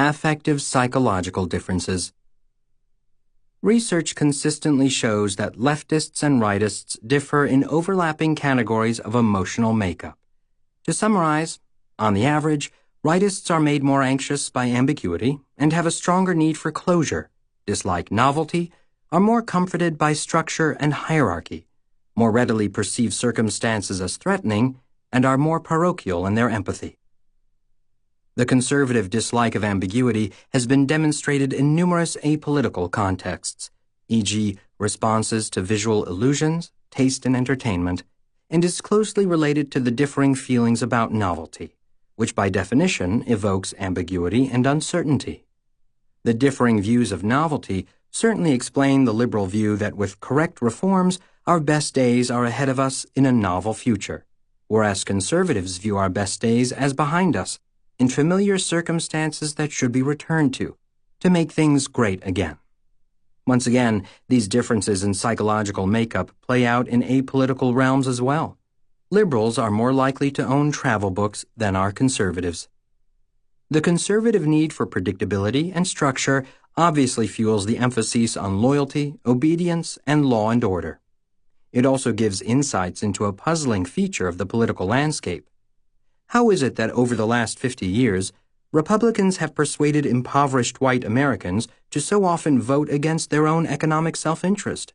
Affective psychological differences. Research consistently shows that leftists and rightists differ in overlapping categories of emotional makeup. To summarize, on the average, rightists are made more anxious by ambiguity and have a stronger need for closure, dislike novelty, are more comforted by structure and hierarchy, more readily perceive circumstances as threatening, and are more parochial in their empathy. The conservative dislike of ambiguity has been demonstrated in numerous apolitical contexts, e.g., responses to visual illusions, taste in entertainment, and is closely related to the differing feelings about novelty, which by definition evokes ambiguity and uncertainty. The differing views of novelty certainly explain the liberal view that with correct reforms, our best days are ahead of us in a novel future, whereas conservatives view our best days as behind us, in familiar circumstances that should be returned to make things great again. Once again, these differences in psychological makeup play out in apolitical realms as well. Liberals are more likely to own travel books than are conservatives. The conservative need for predictability and structure obviously fuels the emphasis on loyalty, obedience, and law and order. It also gives insights into a puzzling feature of the political landscape. How is it that over the last 50 years, Republicans have persuaded impoverished white Americans to so often vote against their own economic self-interest?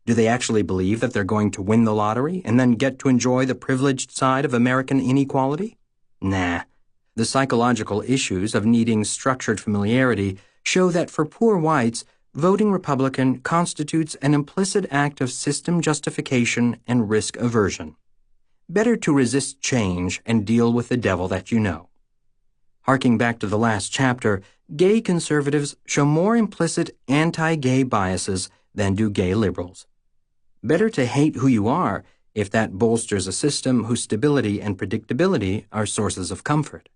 Do they actually believe that they're going to win the lottery and then get to enjoy the privileged side of American inequality? Nah. The psychological issues of needing structured familiarity show that for poor whites, voting Republican constitutes an implicit act of system justification and risk aversion. Better to resist change and deal with the devil that you know. Harking back to the last chapter, gay conservatives show more implicit anti-gay biases than do gay liberals. Better to hate who you are if that bolsters a system whose stability and predictability are sources of comfort.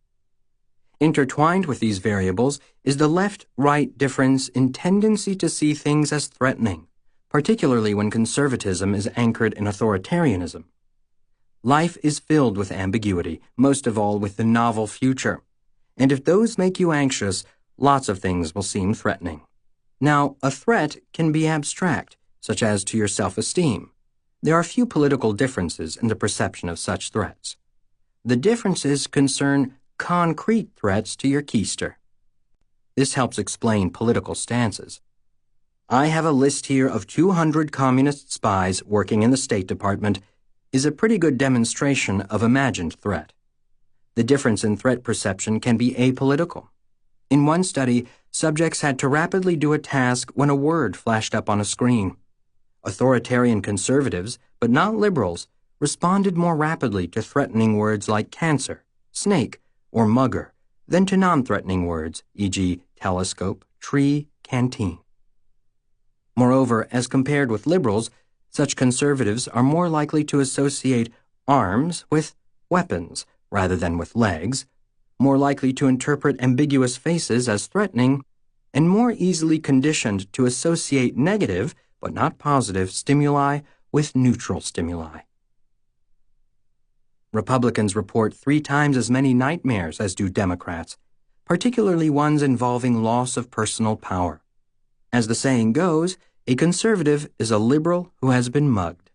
Intertwined with these variables is the left-right difference in tendency to see things as threatening, particularly when conservatism is anchored in authoritarianism. Life is filled with ambiguity, most of all with the novel future. And if those make you anxious, lots of things will seem threatening. Now, a threat can be abstract, such as to your self-esteem. There are few political differences in the perception of such threats. The differences concern concrete threats to your keister. This helps explain political stances. I have a list here of 200 communist spies working in the State Department is a pretty good demonstration of imagined threat. The difference in threat perception can be apolitical. In one study, subjects had to rapidly do a task when a word flashed up on a screen. Authoritarian conservatives, but not liberals, responded more rapidly to threatening words like cancer, snake, or mugger than to non-threatening words, e.g., telescope, tree, canteen. Moreover, as compared with liberals, such conservatives are more likely to associate arms with weapons rather than with legs, more likely to interpret ambiguous faces as threatening, and more easily conditioned to associate negative, but not positive, stimuli with neutral stimuli. Republicans report 3 times as many nightmares as do Democrats, particularly ones involving loss of personal power. As the saying goes, a conservative is a liberal who has been mugged.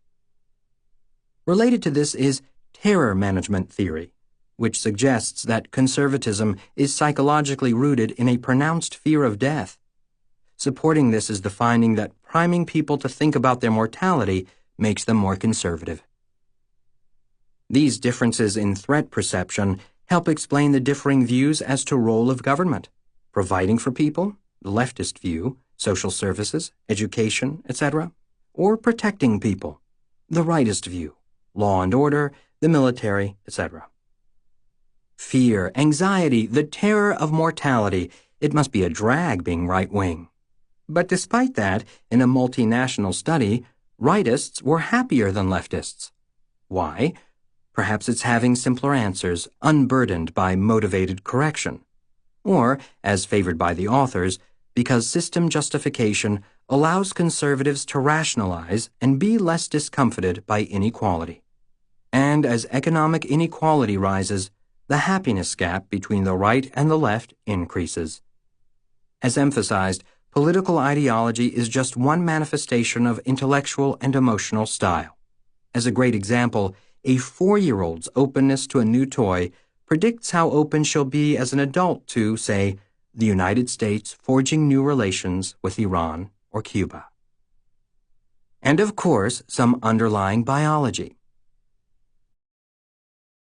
Related to this is terror management theory, which suggests that conservatism is psychologically rooted in a pronounced fear of death. Supporting this is the finding that priming people to think about their mortality makes them more conservative. These differences in threat perception help explain the differing views as to role of government, providing for people, the leftist view, social services, education, etc., or protecting people, the rightist view, law and order, the military, etc. Fear, anxiety, the terror of mortality, it must be a drag being right-wing. But despite that, in a multinational study, rightists were happier than leftists. Why? Perhaps it's having simpler answers, unburdened by motivated correction. Or, as favored by the authors, because system justification allows conservatives to rationalize and be less discomfited by inequality. And as economic inequality rises, the happiness gap between the right and the left increases. As emphasized, political ideology is just one manifestation of intellectual and emotional style. As a great example, a 4-year-old's openness to a new toy predicts how open she'll be as an adult to, say, the United States forging new relations with Iran or Cuba. And of course, some underlying biology.